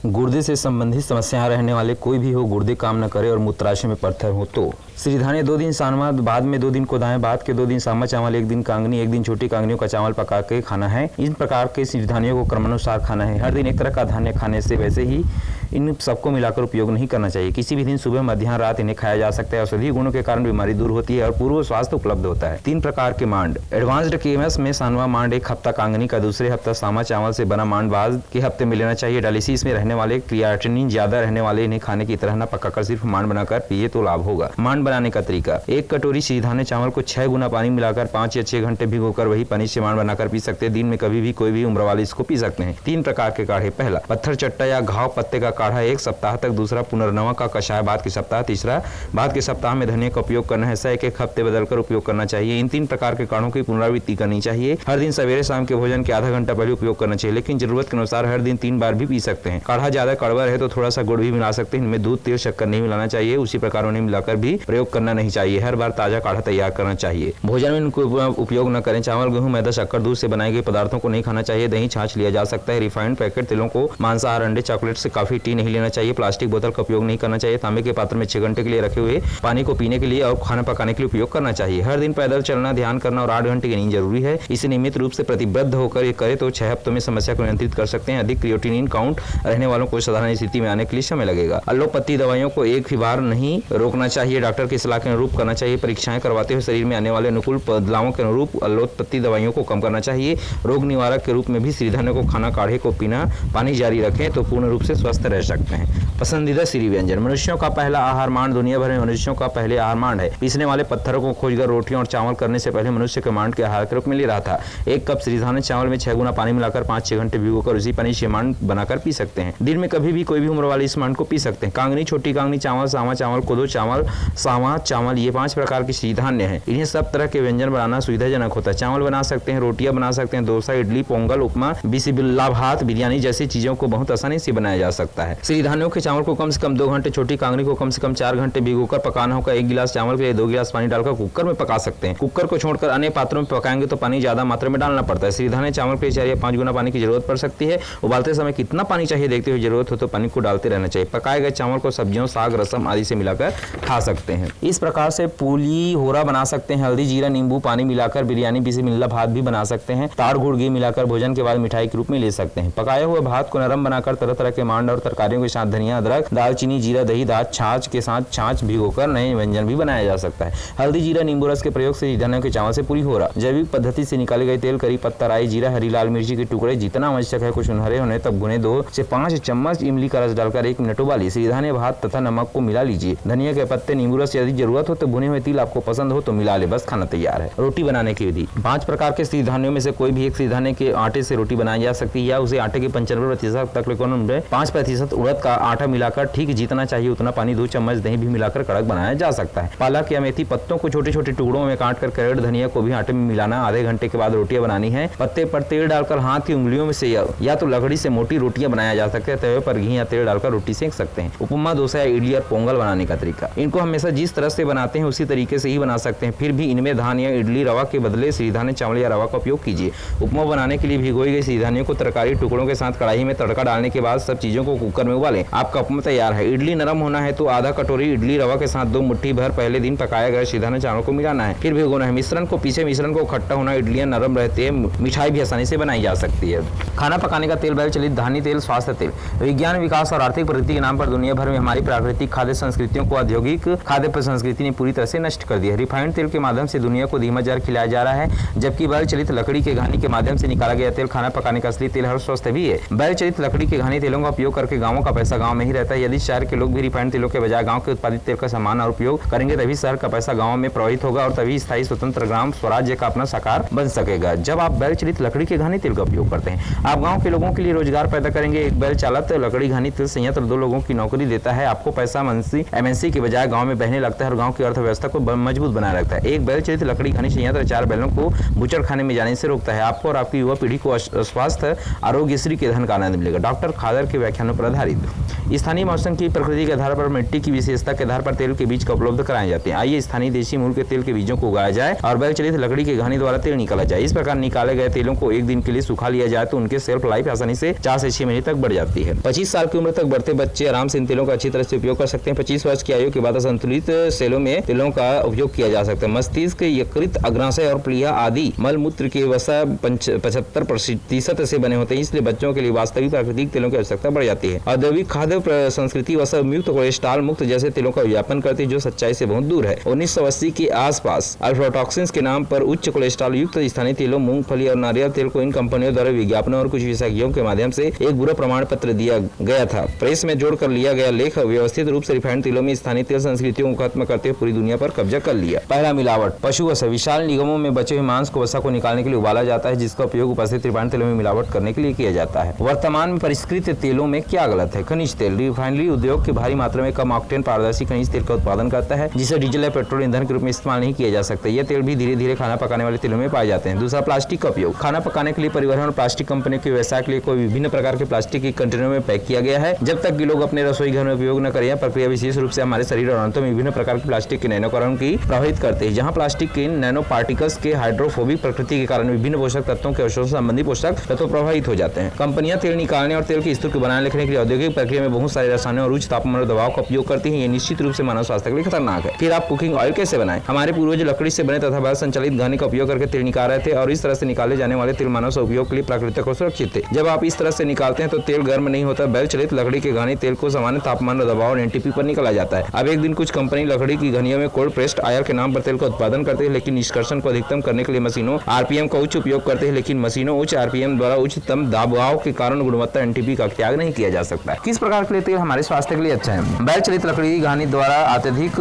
गुर्दे से संबंधित समस्याएं रहने वाले कोई भी हो, गुर्दे काम न करे और मूत्राशय में पत्थर हो तो श्रीधान्य 2 दिन सानवा, बाद में 2 दिन कोदाएं, बाद के 2 दिन सामा चावल, 1 दिन कांगनी, 1 दिन छोटी कांगनियों का चावल पका के खाना है। इन प्रकार के श्रीधान्यों को क्रमानुसार खाना है। हर दिन एक तरह का धान्य खाने से वैसे ही इन सबको मिलाकर उपयोग नहीं करना चाहिए। किसी भी दिन सुबह, मध्याह्न, रात इन्हें खाया जा सकता है। औषधीय गुणों के कारण बीमारी दूर होती है और पूर्व स्वास्थ्य उपलब्ध होता है। 3 प्रकार के मांड। एडवांस्ड केएमएस में सानवा मांड 1 हफ्ता कांगनी का, दूसरे हफ्ता सामा चावल से बना मांड बाद के हफ्ते में लेना चाहिए। डायलिसिस में रहने वाले, क्रिएटिनिन ज्यादा रहने वाले इन्हें खाने की तरह न पकाकर सिर्फ मांड बनाकर पिए तो लाभ होगा। मांड बनाने का तरीका: 1 कटोरी श्रीधान्य चावल को 6 गुना पानी मिलाकर 5 या 6 घंटे भिगोकर वही पानी से मांड बनाकर पी सकते हैं। दिन में कभी भी कोई भी उम्र वाले इसको पी सकते हैं। 3 प्रकार के काढ़े। पहला, पत्थर चट्टा या घाव पत्ते का काढ़ा 1 सप्ताह तक। दूसरा, पुनर्नवा का कषाय बाद के सप्ताह। तीसरा, बाद के सप्ताह में धनिया का उपयोग करना है। ऐसा 1-1 हफ्ते बदलकर उपयोग करना चाहिए। इन 3 प्रकार के काढ़ों की पुनरावृत्ति करनी चाहिए। हर दिन सवेरे शाम के भोजन के आधा घंटा पहले उपयोग करना चाहिए, लेकिन जरूरत के अनुसार हर दिन 3 बार भी पी सकते हैं। काढ़ा ज्यादा कड़वा है तो थोड़ा सा गुड़ भी मिला सकते हैं। इनमें दूध, तेल, शक्कर नहीं मिलाना चाहिए। उसी प्रकार उन्हें मिलाकर भी प्रयोग करना नहीं चाहिए। हर बार ताजा काढ़ा तैयार करना चाहिए। भोजन में इनको उपयोग न करें। चावल, गेहूं, मैदा, शक्कर, दूध से बनाए गए पदार्थों को नहीं खाना चाहिए। दही, छाछ लिया जा सकता है। रिफाइंड पैकेट तेलों को, मांसाहार, अंडे, चॉकलेट से काफी, टी नहीं लेना चाहिए। प्लास्टिक बोतल का उपयोग नहीं करना चाहिए। तांबे के पात्र में 6 घंटे के लिए रखे हुए पानी को पीने के लिए और खाना पकाने के लिए उपयोग करना चाहिए। हर दिन पैदल चलना, ध्यान करना और 8 घंटे की नींद जरूरी है। इसे नियमित रूप से प्रतिबद्ध होकर ये करे तो 6 हफ्तों में समस्या को नियंत्रित कर सकते हैं। अधिक क्रिएटिनिन काउंट रहने वालों को साधारण स्थिति में आने के लिए समय लगेगा। एलोपैथी दवाइयों को एक ही बार नहीं रोकना चाहिए। डॉक्टर की सलाह के अनुरूप करना चाहिए। परीक्षाएं करवाते हुए शरीर में आने वाले अनुकूल बदलावों के अनुरूप एलोपैथी दवाइयों को कम करना चाहिए। रोग निवारक के रूप में भी श्रीधान्य को खाना, काढ़े को पीना, पानी जारी रखें तो पूर्ण रूप से स्वस्थ रह सकते हैं। पसंदीदा श्री व्यंजन। मनुष्यों का पहला आहार मांड दुनिया भर में मनुष्यों का पहले आहार मांड है। पीसने वाले पत्थरों को खोजकर रोटियां और चावल करने से पहले मनुष्य के मांड के आहार के रूप में ले रहा था। 1 कप श्रीधान्य चावल में 6 गुना पानी मिलाकर 5-6 घंटे भिगोकर उसी पानी से मांड बनाकर पी सकते हैं। दिन में कभी भी कोई भी उम्र वाले इस मांड को पी सकते हैं। कांगनी, छोटी कांगनी चावल, सामा चावल, कोदो चावल, सामा चावल, ये 5 प्रकार के श्रीधान्य हैं। इन्हें सब तरह के व्यंजन बनाना सुविधाजनक होता है। चावल बना सकते हैं, रोटियां बना सकते हैं, डोसा, इडली, पोंगल, उपमा, बिसिबिल्ला भात, बिरयानी जैसी चीजों को बहुत आसानी से बनाया जा सकता है। श्रीधान्यों के चावल को कम से कम 2 घंटे, छोटी कांगनी को कम से कम 4 घंटे भिगोकर पकाना होगा। 1 गिलास चावल के लिए 2 गिलास पानी डालकर कुकर में पका सकते हैं। कुकर को छोड़कर अन्य पात्रों में पकाएंगे तो पानी ज्यादा मात्रा में डालना पड़ता है। श्रीधान्य चावल के लिए 4 या 5 गुना पानी की जरूरत पड़ सकती है। उबालते समय कितना पानी चाहिए देखते हुए जरूरत हो तो पानी को डालते रहना चाहिए। पकाए गए चावल को सब्जियों, साग, रसम आदि से मिलाकर खा सकते हैं। इस प्रकार से पूली होरा बना सकते हैं। हल्दी, जीरा, नींबू, पानी मिलाकर बिरयानी, बिसिमिल्ला भात भी बना सकते हैं। ताड़, गुड़, घी मिलाकर भोजन के बाद मिठाई के रूप में ले सकते हैं। पकाए हुए भात को नरम बनाकर तरह तरह के मांड और तरकारियों के साथ धनिया, अदरक, दालचीनी, जीरा, दही, दाद, छाछ के साथ छाछ भिगोकर नए व्यंजन भी बनाया जा सकता है। हल्दी, जीरा, नींबू रस के प्रयोग से श्रीधान्यों के चावल से पूरी होरा। जैविक पद्धति से निकाले गए तेल, करी पत्ता, राई, जीरा, हरी लाल मिर्ची के टुकड़े जितना आवश्यक है कुछ सुनहरे होने तब भुने 2 से 5 चम्मच इमली का रस डालकर 1 मिनट उबालिए। श्रीधान्य, भात तथा नमक को मिला लीजिए। धनिया के पत्ते, नींबू रस यदि जरूरत हो तो भुने हुए तिल आपको पसंद हो तो मिला ले, बस खाना तैयार है। रोटी बनाने की विधि। 5 प्रकार के श्रीधान्यों में से कोई भी एक श्रीधान्य के आटे से रोटी बनाई जा सकती है या उसे आटे के 95% तक 5% उड़द का आटा मिलाकर ठीक जितना चाहिए उतना पानी, 2 चम्मच दही भी मिलाकर कड़क बनाया जा सकता है। पालक या मेथी पत्तों को छोटे छोटे टुकड़ों में काटकर कैरेट धनिया को भी आटे में मिलाना। आधे घंटे के बाद रोटियां बनानी है। पत्ते पर तेल डालकर हाथ की उंगलियों में से या तो लकड़ी से मोटी रोटियां बनाया जा सकता है। तवे पर घी या तेल डालकर रोटी सेक सकते हैं। उपमा, डोसा या इडली और पोंगल बनाने का तरीका। इनको हमेशा जिस तरह से बनाते हैं उसी तरीके से ही बना सकते हैं। फिर भी इनमें धान या इडली रवा के बदले श्रीधान्य चावल या रवा का उपयोग कीजिए। उपमा बनाने के लिए भिगोई गई श्रीधान्यों को तरकारी टुकड़ों के साथ कढ़ाई में तड़का डालने के बाद सब चीजों को कुकर में उबालें। आपका उपमा तैयार है। इडली नरम होना है तो आधा कटोरी इडली रवा के साथ 2 मुट्ठी भर पहले दिन पकाया गया श्रीधान्य चावल को मिलाना है। फिर भिगोना है। मिश्रण को पीछे मिश्रण को खट्टा होना, इडलियां नरम रहती है। मिठाई भी आसानी से बनाई जा सकती है। खाना पकाने का तेल, बैल चलित धानी तेल, स्वास्थ्य तेल। विज्ञान, विकास और आर्थिक प्रगति के नाम पर दुनिया भर में हमारी प्राकृतिक खाद्य संस्कृतियों को औद्योगिक खाद्य संस्कृति ने पूरी तरह से नष्ट कर दिया है। रिफाइंड तेल के माध्यम से दुनिया को धीमा जहर खिलाया जा रहा है, जबकि बैल चलित लकड़ी के घानी के माध्यम से निकाला गया तेल खाना पकाने का असली तेल और स्वस्थ भी है। बैल चलित लकड़ी के घानी तेलों का उपयोग करके गांवों का पैसा गांव में ही रहता है। यदि शहर के लोग भी रिफाइंड तेलों के बजाय गांव के उत्पादित तेल का सम्मान और उपयोग करेंगे तभी शहर का पैसा गांव में प्रवाहित होगा और तभी स्थायी स्वतंत्र ग्राम स्वराज्य का अपना साकार बन सकेगा। जब आप बैल चलित लकड़ी के घानी तेल का उपयोग करते हैं, आप गांव के लोगों के लिए रोजगार पैदा करेंगे। एक बैल चालित लकड़ी घानी तेल संयंत्र 2 लोगों की नौकरी देता है। आपको पैसा एमएनसी के बजाय गांव में बहने लगता है और गांव की अर्थव्यवस्था को मजबूत बनाए रखता है। एक बैल चलित लकड़ी घानी संयंत्र 4 बैलों को बूचड़ खाने में जाने से रोकता है। आपको और आपकी युवा पीढ़ी को स्वास्थ्य आरोग्यश्री के धन का आनंद मिलेगा। डॉक्टर खादर के व्याख्यानों पर आधारित। स्थानीय मौसम की प्रकृति के आधार पर मिट्टी की विशेषता के आधार पर तेल के बीज का उपलब्ध कराए जाते हैं। आइए स्थानीय देशी मूल के तेल के बीजों को उगाया जाए और बैल चलित लकड़ी के घानी द्वारा तेल निकाला जाए। इस प्रकार निकाले गए तेलों को 1 दिन के लिए सुखा लिया जाए तो उनके शेल्फ लाइफ आसानी से 4 से 6 महीने तक बढ़ जाता है। सकती है। 25 साल की उम्र तक बढ़ते बच्चे आराम से इन तेलों का अच्छी तरह से उपयोग कर सकते हैं। 25 वर्ष की आयु के बाद संतुलित सेलों में तेलों का उपयोग किया जा सकता है। मस्तिष्क, यकृत, अग्नाशय और प्लीहा आदि मल मूत्र के वसा 75% से बने होते हैं, इसलिए बच्चों के लिए वास्तविक प्राकृतिक तेलों की आवश्यकता बढ़ जाती है। औद्योगिक खाद्य संस्कृति वसा मुक्त, कोलेस्ट्रॉल मुक्त जैसे तेलों का विज्ञापन करती है, जो सच्चाई से बहुत दूर है। 1980 के आसपास अल्फाटॉक्सिन्स के नाम पर उच्च कोलेस्ट्रॉल युक्त स्थानीय तेलों, मूंगफली और नारियल तेल को इन कंपनियों द्वारा विज्ञापनों और कुछ विशेषज्ञों के माध्यम से एक बुरा प्रमाण पत्र दिया गया था। प्रेस में जोड़ कर लिया गया लेख व्यवस्थित रूप से रिफाइंड तेलों में स्थानीय तेल संस्कृतियों को खत्म करते हुए पूरी दुनिया पर कब्जा कर लिया। पहला मिलावट, पशु वसा। विशाल निगमों में बचे हुए मांस को वसा को निकालने के लिए उबाला जाता है, जिसका उपयोग उपस्थित रिफाइंड तेलों में मिलावट करने के लिए किया जाता है। वर्तमान में परिष्कृत तेलों में क्या गलत है? खनिज तेल। रिफाइनरी उद्योग के भारी मात्रा में कम ऑक्टेन पारदर्शी खनिज तेल का उत्पादन करता है, जिसे डीजल या पेट्रोल ईंधन के रूप में इस्तेमाल नहीं किया जा सकता। यह तेल भी धीरे धीरे खाना पकाने वाले तेलों में पाए जाते हैं। दूसरा, प्लास्टिक का उपयोग। खाना पकाने के लिए, परिवहन और प्लास्टिक कंपनियों के व्यवसाय के लिए कोई विभिन्न प्रकार के प्लास्टिक के कंटेनर में पैक किया गया है। जब तक कि लोग अपने रसोई घर में उपयोग न करें, यह प्रक्रिया विशेष रूप से हमारे शरीर और आंतों में विभिन्न प्रकार के प्लास्टिक के नैनो कणों की प्रभावित करते हैं। जहां प्लास्टिक के नैनो पार्टिकल्स के हाइड्रोफोबिक प्रकृति के कारण विभिन्न पोषक तत्वों के अवशोषण संबंधी पोषक तत्व प्रभावित हो जाते हैं। कंपनियां तेल निकालने और तेल की स्थिर को बनाए रखने के लिए औद्योगिक प्रक्रिया में बहुत सारे रसायनों और उच्च तापमान और दबाव का उपयोग करती हैं। ये निश्चित रूप से मानव स्वास्थ्य के लिए खतरनाक है। फिर आप कुकिंग ऑयल कैसे बनाएं? हमारे पूर्वज लकड़ी से बने तथा बैल संचालित घानी का उपयोग करके तेल निकाल रहे थे, और इस तरह से निकाले जाने वाले तेल मानव उपयोग के लिए प्राकृतिक और सुरक्षित थे। जब आप इस तरह से निकालते हैं तो तेल गर्म नहीं होता। बैल चलित लकड़ी के घानी तेल को सामान्य तापमान और दबाव और एनटीपी पर निकाला जाता है। अब एक दिन कुछ कंपनी लकड़ी की घनियों में कोल्ड प्रेस्ड आयर के नाम पर तेल का उत्पादन करते हैं, लेकिन निष्कर्षण को अधिकतम करने के लिए मशीनों आरपीएम का उच्च उपयोग करते हैं, लेकिन मशीनों उच्च आरपीएम द्वारा उच्चतम दबाव के कारण गुणवत्ता एनटीपी का त्याग नहीं किया जा सकता। किस प्रकार के तेल हमारे स्वास्थ्य के लिए अच्छा है? बैल चलित लकड़ी की घानी द्वारा अत्यधिक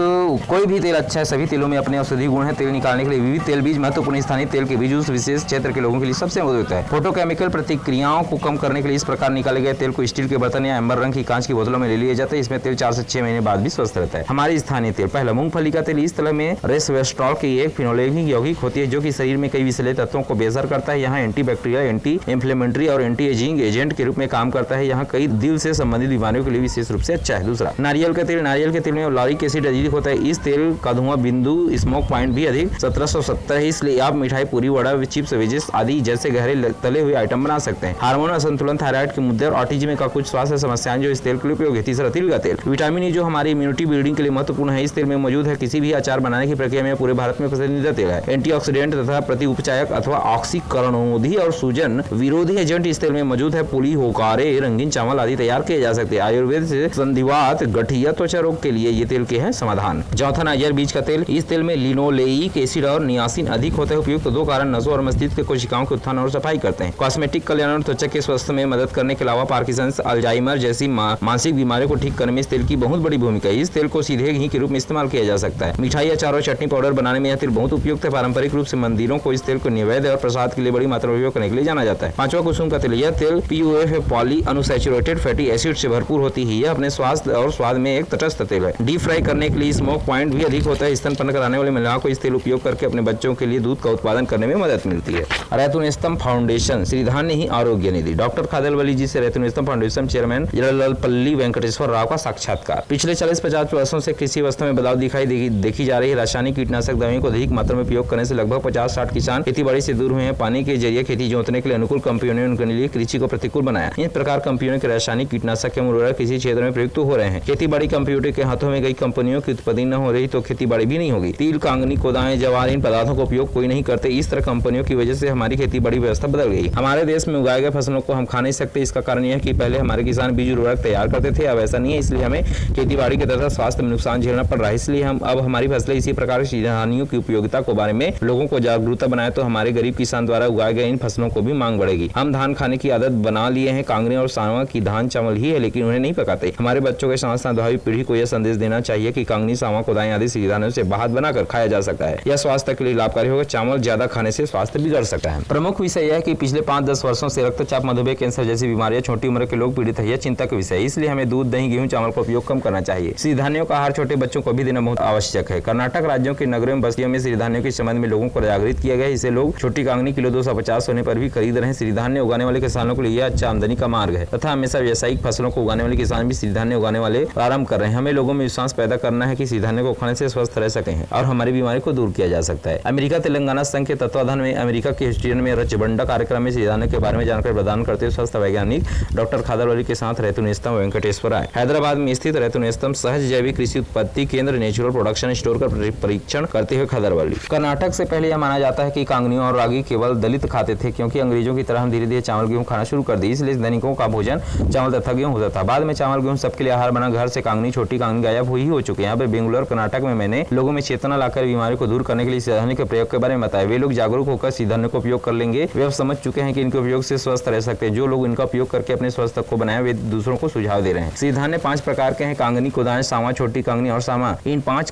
कोई भी तेल अच्छा है। सभी तेलों में अपने औषधीय गुण है। तेल निकालने के लिए विविध तेल बीज महत्वपूर्ण स्थानीय तेल के बीज उस विशेष क्षेत्र के लोगों के लिए सबसे मदद होता है। फोटोकेमिकल प्रतिक्रियाओं को कम करने के लिए इस प्रकार निकाले गए तेल को स्टील के बर्तन या एम्बर रंग की कांच की बोतलों में ले लिया जाता है। इसमें तेल 4 से 6 महीने बाद भी स्वस्थ रहता है। हमारे स्थानीय तेल, पहला मूंगफली का तेल। इस तेल में रेसवेस्ट्रॉल की एक फिनोलेनिक यौगिक होती है, जो कि शरीर में कई विषैले तत्वों को बेअसर करता है। यहाँ एंटीबैक्टीरियल, एंटी इंफ्लेमेटरी और एंटी एजिंग एजेंट के रूप में काम करता है। यहाँ कई दिल से संबंधित बीमारियों के लिए विशेष रूप से अच्छा है। दूसरा, नारियल का तेल। नारियल के तेल में लॉरिक एसिड अधिक होता है। इस तेल का धुआं बिंदु स्मोक पॉइंट भी अधिक 1770 है, इसलिए आप मिठाई, पूरी, वड़ा, चिप्स, वेजेस आदि जैसे गहरे तले हुए आइटम बना सकते हैं। हार्मोन असंतुलन, थायराइड के मुद्दे और ऑटिज्म का कुछ स्वास्थ्य समस्याएं जो इस तेल के लिए उपयोग है। तीसरा, तिल का तेल। विटामिन ई जो हमारी इम्यूनिटी बिल्डिंग के लिए महत्वपूर्ण है, इस तेल में मौजूद है। किसी भी अचार बनाने की प्रक्रिया में पूरे भारत में पसंदीदा तेल है। एंटीऑक्सीडेंट तथा प्रतिउपचायक अथवा ऑक्सीकरणोधि और सूजन विरोधी एजेंट इस तेल में मौजूद है। पुली, होकारे, रंगीन चावल आदि तैयार किए जा सकते हैं। आयुर्वेद से संधिवात, गठिया, त्वचा रोग के लिए ये तेल के हैं समाधान। चौथा, नारियल बीज का तेल। इस तेल में लिनोलेइक एसिड और नियासिन अधिक होता है। उपयुक्त दो कारण नसों और मस्तिष्क के कोशिकाओं के उत्थान और सफाई करते हैं। कॉस्मेटिक कल्याण और त्वचा के स्वास्थ्य में मदद करने के अलावा पार्किंसंस, अल्जाइमर जैसी मानसिक बीमारियों को ठीक करने में इस तेल की बहुत बड़ी भूमिका है। इस तेल को सीधे घी के रूप में इस्तेमाल किया जा सकता है। मिठाई, अचार और चटनी पाउडर बनाने में यह तेल बहुत उपयुक्त है। पारंपरिक रूप से मंदिरों को इस तेल को नैवेद्य और प्रसाद के लिए बड़ी मात्रा में उपयोग करने के लिए जाना जाता है। पांचवा, कुसुम का तेल। यह तेल POF poly unsaturated fatty acid से भरपूर होती है। यह अपने स्वास्थ्य और स्वाद में एक तटस्थ तेल है। डीप फ्राई करने के लिए स्मोक पॉइंट भी अधिक होता है। स्तनपान कराने वाली महिलाओं को इस तेल उपयोग करके अपने बच्चों के लिए दूध का उत्पादन करने में मदद मिलती है। रैतुनेस्तम फाउंडेशन, श्रीधान्य ही आरोग्य निधि। डॉक्टर खादलवली जी से रैतुनेस्तम फाउंडेशन चेयरमैन जललपल्ली वेंकटेश्वर राव का साक्षात्कार। पिछले 40-50 वर्षों से कृषि व्यवस्था में बदलाव देखी जा रही है। रासायनिक कीटनाशक दवाओं को अधिक मात्रा में उपयोग करने से लगभग 50-60 किसान खेती-बाड़ी से दूर हुए हैं। पानी के जरिए खेती जोतने के लिए अनुकूल कंपनियों ने उनके लिए कृषि को प्रतिकूल बनाया। इस प्रकार कंपनियों के रासायनिक कीटनाशक एवं उर्वरक किसी क्षेत्र में प्रयुक्त हो रहे हैं। खेती-बाड़ी कंप्यूटर के हाथों में गई कंपनियों की उत्पादन न हो रही तो खेती-बाड़ी भी नहीं होगी। तिल, कांगनी, कोदाएं, जवार, इन पदार्थों का उपयोग कोई नहीं करते। इस तरह कंपनियों की वजह से हमारी खेती-बाड़ी व्यवस्था बदल गई। हमारे देश में उगाए गए फसलों को हम खा नहीं सकते। इसका कारण यह है कि पहले हमारे किसान बीज उर्वरक तैयार करते थे, अब ऐसा नहीं है। इसलिए हमें खेती-बाड़ी के तथा स्वास्थ्य में नुकसान झेलना पड़ रहा है। इसलिए हम अब हमारी फसलें इसी प्रकार की हानियों की उपयोगिता को बारे में लोगों को जागरूकता बनाए तो हमारे गरीब किसान द्वारा उगाए गए इन फसलों को भी मांग बढ़ेगी। हम धान खाने की आदत बना लिए हैं। कांगनी और सांवा की धान चावल ही है, लेकिन उन्हें नहीं पकाते। हमारे बच्चों के साथ साथ भावी पीढ़ी को यह संदेश देना चाहिए कि कांगनी, सांवा, कोदाएं आदि सिद्धांतों से बाहर बनाकर खाया जा सकता है। यह स्वास्थ्य के लिए लाभकारी होगा। चावल ज्यादा खाने से स्वास्थ्य बिगड़ सकता है। प्रमुख विषय यह है कि पिछले 5-10 वर्षों से रक्तचाप, मधुमेह, कैंसर जैसी बीमारियां छोटी उम्र के लोग पीड़ित है। यह चिंता का विषय है। इसलिए हमें दूध, दही, गेहूं, चावल का उपयोग कम करना चाहिए। सिद्धांतों का आहार छोटे बच्चों को भी देना बहुत आवश्यक है। कर्नाटक राज्यों के नगरों में बस्तियों में सिद्धांतों के संबंध में लोगों को जागृत किया गया है। इसे लोग छोटी कांगनी किलो 250 होने पर भी खरीद रहे हैं। सिद्धांत उगाने वाले किसानों के लिए यह अच्छा आमदनी का मार्ग है तथा हमेशा व्यावसायिक फसलों को उगाने वाले किसान भी सिद्धांत उगाने वाले प्रारंभ कर रहे हैं। हमें लोगों में विश्वास पैदा करना है कि सिद्धांत को खाने से स्वस्थ रह सके हैं और हमारी बीमारी को दूर किया जा सकता है। अमेरिका तेलंगाना संघ के तत्वाधान में अमेरिका के ह्यूस्टन में रचबंडा कार्यक्रम में सिद्धांत के बारे में जानकारी प्रदान करते हुए स्वास्थ्य वैज्ञानिक डॉक्टर खादरवली के साथ रैतुनेस्तम वेंकटेश्वर राय। हैदराबाद में स्थित रैतुनेस्तम सहज जैविक कृषि उत्पत्ति केंद्र नेचुरल प्रोडक्शन स्टोर का परीक्षण करते हुए खादरवली। कर्नाटक से पहले यह माना जाता है कि कांगनियों और रागी केवल दलित खाते थे, क्योंकि अंग्रेजों की तरह हम धीरे धीरे चावल गेहूं खाना शुरू कर दी, इसलिए दैनिकों का भोजन चावल तथा गेहूं होता था। बाद में चावल गेहूं सबके लिए आहार बना, घर से कांगनी छोटी कांगनी गायब हो चुके हैं। यहाँ पे बेंगलुरु कर्नाटक में मैंने लोगों में चेतना लाकर बीमारी को दूर करने के लिए सिद्धान्य के प्रयोग के बारे में बताया। वे लोग जागरूक होकर सिद्धान्य को उपयोग कर लेंगे। वे अब समझ चुके हैं कि इनके उपयोग से स्वस्थ रह सकते हैं। जो लोग इनका उपयोग करके अपने स्वास्थ्य को बनाया, वे दूसरों को सुझाव दे रहे हैं। सिद्धान्य 5 प्रकार के हैं: कांगनी, कोदान, सावा, छोटी कांगनी और सामा। इन 5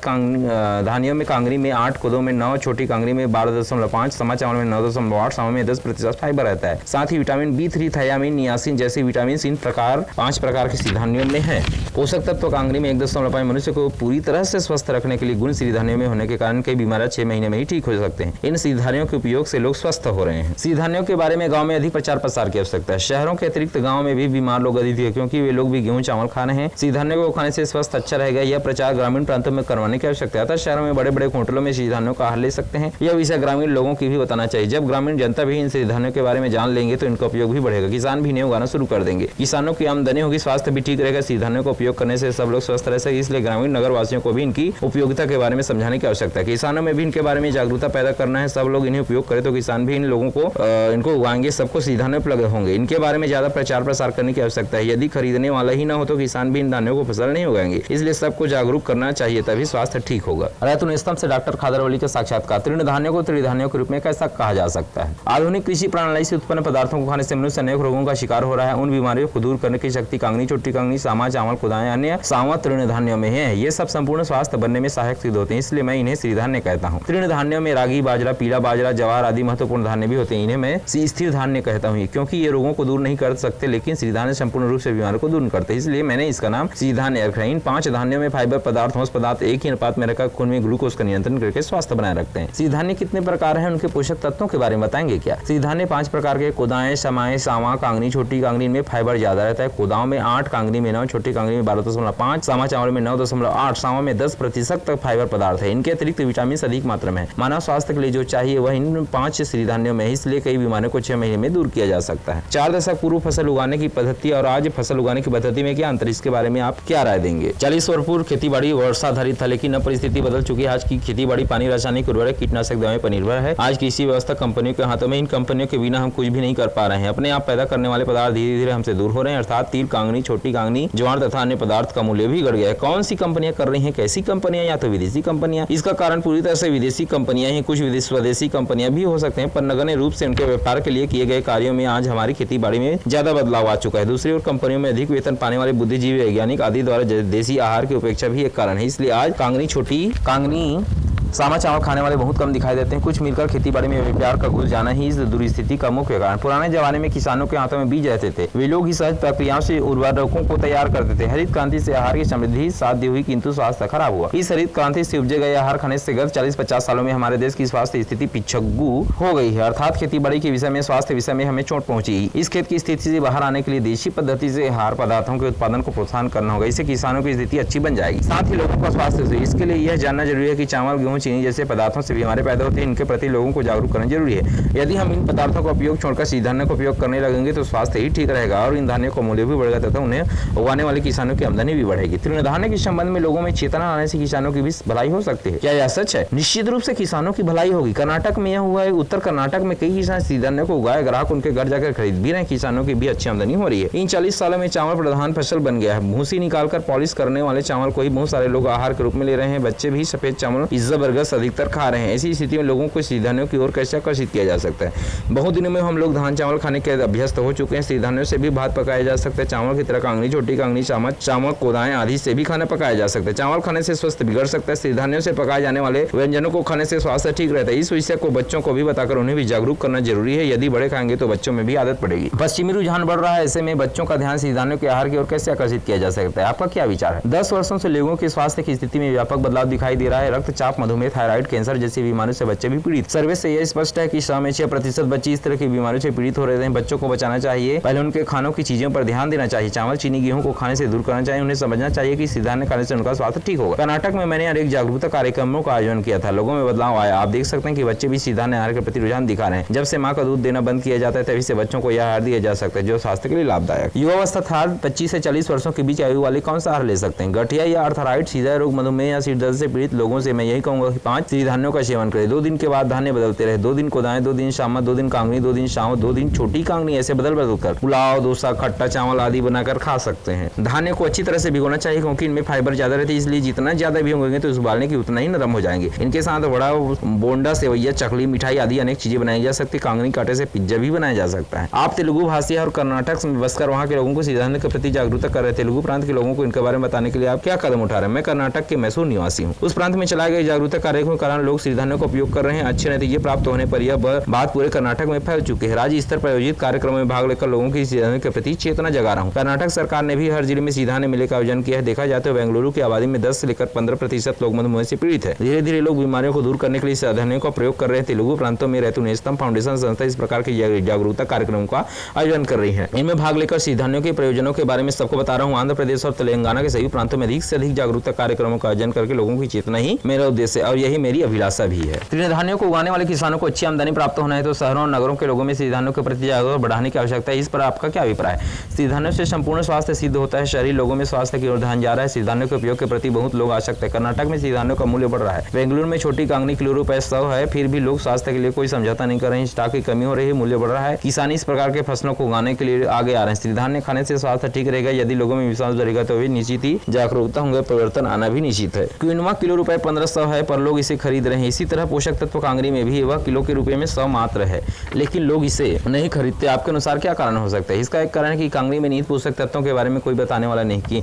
धानियों में कांगनी में 8, कोदो में 9, छोटी कांगनी में 12.5, सामा चावल में 9.8, सावा में 10% फाइबर रहता है। साथ ही विटामिन B3, थायामिन, नियासिन जैसे विटामिन इन 5 प्रकार के सिद्धान्यों में है। पोषक तत्व कांगनी में 1.5 मनुष्य को पूरी तरह से स्वस्थ रखने के लिए गुण सिद्धान्यों में होने के कारण कई बीमारियां 6 महीने में ही ठीक हो सकते हैं। इन सिद्धान्यों के उपयोग से लोग स्वस्थ हो रहे हैं। सिद्धान्यों के बारे में गांव में अधिक प्रचार प्रसार की आवश्यकता है। शहरों के अतिरिक्त गांव में भी बीमार लोग अधिक है, क्योंकि वे लोग भी गेहूं चावल खा रहे हैं। सिद्धान्यों को खाने से स्वास्थ्य अच्छा रहेगा, यह प्रचार ग्रामीण प्रांतों में करवाने की आवश्यकता है। अतः शहरों में बड़े बड़े होटलों में सिद्धान्यों का आहार ले सकते हैं। यह विषय ग्रामीण लोगों की भी बताना चाहिए। जब ग्रामीण जनता भी इन सिद्धान्यों के बारे में जान लेंगे तो इनका उपयोग भी बढ़ेगा। किसान भी इन्हें उगाना शुरू कर देंगे। किसानों की आमदनी होगी, स्वास्थ्य भी ठीक रहेगा। सिद्धान्यों का उपयोग करने से सब लोग स्वस्थ रह सके, इसलिए ग्रामीण नगर वासियों को भी इनकी उपयोगिता के बारे में समझाने की आवश्यकता है। किसानों में भी इनके बारे में जागरूकता पैदा करना है। सब लोग इन्हें उपयोग करें तो किसान भी इन लोगों को इनको उगाएंगे, सबको सिद्धान्यों पर लगे होंगे। इनके बारे में ज्यादा प्रचार प्रसार करने की आवश्यकता है। यदि खरीदने वाला ही ना हो तो किसान भी इन धान्यों को फसल नहीं उगाएंगे, इसलिए सबको जागरूक करना चाहिए, तभी स्वास्थ्य ठीक होगा। रैतुनेस्तम से डॉक्टर खादरवली का साक्षात्कार। तृणधान्यों को त्रिधान्यों के रूप में कैसा कहा जा सकता है? आधुनिक कृषि प्रणाली से उत्पन्न पदार्थों को खाने से मनुष्य अनेक रोगों का शिकार हो रहा है। उन बीमारियों को दूर करने की शक्ति कांगनी, छोटी कांगनी, सामा, चावल, कोदाएं, अन्य सावा तृणधान्यों में है। ये सब संपूर्ण स्वास्थ्य बनने में सहायक सिद्ध होते हैं, इसलिए मैं इन्हें सिरिधान्य कहता हूँ। तृणधान्यों में रागी, बाजरा, पीला बाजरा, ज्वार आदि महत्वपूर्ण धान्य भी होते हैं। इन्हें मैं स्थिर धान्य कहता हूँ, क्योंकि ये रोगों को दूर नहीं कर सकते, लेकिन सिरिधान्य संपूर्ण रूप से बीमारियों को दूर करते हैं, इसलिए मैंने इसका नाम सिरिधान्य रखा है। इन 5 धान्यों में फाइबर पदार्थ, ठोस पदार्थ एक ही अनुपात में रखकर खून में ग्लूकोज का नियंत्रण करके स्वास्थ्य बनाए रखते हैं। सिरिधान्य कितने प्रकार हैं, उनके पोषक तत्वों के बारे में बताएंगे क्या? सिरिधान्य 5 प्रकार के: कोदाएं, समाएं, सावा, कांगनी, छोटी कांगनी में फाइबर ज्यादा रहता है। कोदाओं में 8, कांगनी में 9, छोटी कांगनी में 12.5, सामा चावल में 9.8, सावा में 10% तक फाइबर पदार्थ है। इनके अतिरिक्त विटामिन अधिक मात्रा में है। मानव स्वास्थ्य के लिए जो चाहिए वह इन 5 सिरिधान्यों में है, इसलिए कई बीमारियों को 6 महीने में दूर किया जा सकता है। 4 दशक पूर्व फसल उगाने की पद्धति और आज फसल उगाने की पद्धति में क्या अंतर, इसके बारे में आप क्या राय देंगे? 40 वर्ष पूर्व खेती बाड़ी वर्षाधारित था, लेकिन अब परिस्थिति बदल चुकी है। आज की खेती बाड़ी पानी, रासायनिक उर्वरक, कीटनाशक दवाएं पर निर्भर है। आज कृषि व्यवस्था कंपनियों के हाथों में। इन कंपनियों के बिना हम कुछ भी नहीं कर पा रहे हैं। अपने आप पैदा करने वाले पदार्थ धीरे धीरे हमसे दूर हो रहे हैं, अर्थात तिल, कांगनी, छोटी कांगनी, ज्वार तथा अन्य पदार्थ का मूल्य भी घट गया है। कौन सी कंपनियां कर रही हैं, कैसी कंपनियां? या तो विदेशी कंपनियां। इसका कारण पूरी तरह से विदेशी कंपनियां ही, कुछ स्वदेशी कंपनियां भी हो सकते हैं, पर नगण्य रूप से उनके व्यापार के लिए किए गए कार्यों में आज हमारी खेती बाड़ी में ज्यादा बदलाव आ चुका है। दूसरी ओर कंपनियों में अधिक वेतन पाने वाले बुद्धिजीवी, वैज्ञानिक आदि द्वारा देसी आहार की उपेक्षा भी एक कारण है। इसलिए आज कांगनी, छोटी कांगनी, सामा चावल खाने वाले बहुत कम दिखाई देते हैं। कुछ मिलकर खेतीबाड़ी में व्यापार का घुस जाना ही इस दुर्स्थिति का मुख्य कारण। पुराने जमाने में किसानों के हाथों में बीज रहते थे, वे लोग ही सहज प्रक्रियाओं से उर्वरकों को तैयार करते थे। हरित क्रांति से आहार की समृद्धि साध्य हुई, किंतु स्वास्थ्य खराब हुआ। इस हरित क्रांति से उपजे गए आहार खाने से गत 40-50 सालों में हमारे देश की स्वास्थ्य स्थिति पिछड़ू हो गई है, अर्थात खेतीबाड़ी के विषय में, स्वास्थ्य विषय में हमें चोट पहुंची। इस खेत की स्थिति से बाहर आने के लिए देशी पद्धति से आहार पदार्थों के उत्पादन को प्रोत्साहन करना होगा। इससे किसानों की स्थिति अच्छी बन जाएगी, साथ ही लोगों का स्वास्थ्य। इसके लिए यह जानना जरूरी है कि चावल, गेहूं, चीनी जैसे पदार्थों से बीमारी पैदा होती है, इनके प्रति लोगों को जागरूक करना जरूरी है। यदि हम इन पदार्थों का उपयोग छोड़कर सिरिधान्य का उपयोग करने लगेंगे तो स्वास्थ्य ही ठीक रहेगा और इन धान्यों का मूल्य भी बढ़ेगा तथा उन्हें उगाने वाले किसानों की आमदनी भी बढ़ेगी। तृणधान्य के संबंध में लोगों में चेतना आने से किसानों की भी भलाई हो सकती है। क्या यह सच है? निश्चित रूप से किसानों की भलाई होगी। कर्नाटक में यह हुआ है। उत्तर कर्नाटक में कई किसान सिरिधान्य को उगाए, ग्राहक उनके घर जाकर खरीद भी रहे, किसानों की भी अच्छी आमदनी हो रही है। इन 40 सालों में चावल प्रधान फसल बन गया है। भूसी निकालकर पॉलिश करने वाले चावल को ही बहुत सारे लोग आहार के रूप में ले रहे हैं। बच्चे भी सफेद चावल, पिज्जा, बर्गर अधिकतर खा रहे हैं। ऐसी स्थिति में लोगों को सिरिधान्यों की ओर कैसे आकर्षित किया जा सकता है? बहुत दिनों में हम लोग धान चावल खाने के अभ्यस्त हो चुके हैं। सिरिधान्यों से भी भात पकाया जा सकता है। चावल की तरह कांगनी, छोटी कांगनी, सामा चावल, कोदाएं आदि से भी खाना पकाया जा सकता है। चावल खाने से स्वास्थ्य बिगड़ सकता है। सिरिधान्यों से पकाए जाने वाले व्यंजनों को खाने से स्वास्थ्य ठीक रहता है। इस विषय को बच्चों को भी बताकर उन्हें भी जागरूक करना जरूरी है। यदि बड़े खाएंगे तो बच्चों में भी आदत पड़ेगी। पश्चिमी रुझान बढ़ रहा है, ऐसे में बच्चों का ध्यान सिरिधान्यों के आहार की ओर कैसे आकर्षित किया जा सकता है? आपका क्या विचार है? 10 वर्षों से लोगों के स्वास्थ्य की स्थिति में व्यापक बदलाव दिखाई दे रहा है। रक्तचाप, मधुमेह मधुमेह, थायराइड, कैंसर जैसी बीमारियों से बच्चे भी पीड़ित। सर्वे से यह स्पष्ट है कि 100 में 6% बच्चे इस तरह की बीमारियों से पीड़ित हो रहे हैं। बच्चों को बचाना चाहिए, पहले उनके खानों की चीजों पर ध्यान देना चाहिए। चावल, चीनी, गेहूं को खाने से दूर करना चाहिए। उन्हें समझना चाहिए कि सिद्धांत खाने से उनका स्वास्थ्य ठीक होगा। कर्नाटक में मैंने अनेक जागरूकता कार्यक्रमों का आयोजन किया था, लोगों में बदलाव आया। आप देख सकते हैं कि बच्चे भी सिद्धांत आहार के प्रति रुझान दिखा रहे हैं। जब से मां का दूध देना बंद किया जाता है तभी से बच्चों को यह आहार दिया जा सकता है जो स्वास्थ्य के लिए लाभदायक। युवावस्था था 25 से 40 वर्षों के बीच आयु वाले कौन सा आहार ले सकते हैं? गठिया या अर्थराइट, हृदय रोग, मधुमेह या सिर दर्द से पीड़ित लोगों से मैं यही कहूंगा कि 5 सिरिधान्यों का सेवन करें। 2 दिन के बाद धान्य बदलते रहे। 2 दिन कोदाएं, 2 दिन शामा, 2 दिन कांगनी, 2 दिन शाम, 2 दिन छोटी कांगनी, ऐसे बदल कर पुलाव, डोसा, खट्टा चावल आदि बनाकर खा सकते हैं। धान्य को अच्छी तरह से भिगोना चाहिए क्योंकि इनमें फाइबर ज्यादा रहती है, इसलिए जितना ज्यादा भिगोएंगे तो उबालने की उतना ही नरम हो जाएंगे। इनके साथ वड़ा, बोंडा, सेवैया, चकली, मिठाई आदि अनेक चीजें बनाई जा सकती है। कांगनी कांटे से पिज्जा भी बनाया जा सकता है। आप तेलुगु भाषी और कर्नाटक में बसकर वहां के लोगों को सिद्धांत के प्रति जागरूकता कर रहे। तेलुगु प्रांत के लोगों को इनके बारे में बताने के लिए आप क्या कदम उठा रहे हैं? मैं कर्नाटक के मैसूर निवासी हूँ। उस प्रांत में चलाए गए जागरूकता कार्यक्रम के कारण लोग सिद्धांतों का उपयोग कर रहे हैं। अच्छे नतीजे प्राप्त होने पर यह बात पूरे कर्नाटक में फैल चुकी है। राज्य स्तर पर आयोजित कार्यक्रमों में भाग लेकर लोगों की सिद्धांत के प्रति चेतना जगा रहा हूँ। कर्नाटक सरकार ने भी हर जिले में सिद्धांत मेले का आयोजन किया है। देखा जाए तो बेंगलुरु की आबादी में 10 से लेकर 15% लोग मधुमेह से पीड़ित है। धीरे धीरे लोग बीमारियों को दूर करने के लिए सिद्धांतों का प्रयोग कर रहे हैं। तेलुगु प्रांतों में रहतु नेस्तम फाउंडेशन संस्था इस प्रकार की जागरूकता कार्यक्रमों का आयोजन कर रही है। इनमें भाग लेकर सिद्धांतों के प्रयोजनों के बारे में सबको बता रहा हूँ। आंध्र प्रदेश और तेलंगाना के सभी प्रांतों में अधिक से अधिक जागरूकता कार्यक्रमों का आयोजन करके लोगों की चेतना ही मेरा उद्देश्य है और यही मेरी अभिलाषा भी है। तृणधान्यों को उगाने वाले किसानों को अच्छी आमदनी प्राप्त होना है तो शहरों और नगरों के लोगों में सिद्धांतों के प्रति जागरूकता बढ़ाने की आवश्यकता है। इस पर आपका क्या अभिप्राय है? सिद्धांतों से संपूर्ण स्वास्थ्य सिद्ध होता है। शहरी लोगों में स्वास्थ्य की ओर ध्यान जा रहा है। सिद्धांतों के उपयोग के प्रति बहुत लोग आसक्त है। कर्नाटक में सिद्धांतों का मूल्य बढ़ रहा है। बेंगलुरु में छोटी कांगनी किलो रुपए 100 है, फिर भी लोग स्वास्थ्य के लिए कोई समझौता नहीं कर रहे हैं। स्टॉक की कमी हो रही है, मूल्य बढ़ रहा है। किसान इस प्रकार के फसलों को उगाने के लिए आगे आ रहे हैं। सिद्धांत खाने से स्वास्थ्य ठीक रहेगा। यदि लोगों में विश्वास बढ़ेगा तो भी निश्चित ही जागरूकता होंगे, परिवर्तन आना भी निश्चित है। क्विनोआ किलो रुपए 1500 है पर लोग इसे खरीद रहे हैं। इसी तरह पोषक तत्व कांगनी में भी वह किलो के रुपए में 100 मात्र है, लेकिन लोग इसे नहीं खरीदते। आपके अनुसार क्या कारण हो सकता है? इसका एक कारण है कि कांगनी में निहित पोषक तत्वों के बारे में कोई बताने वाला नहीं कि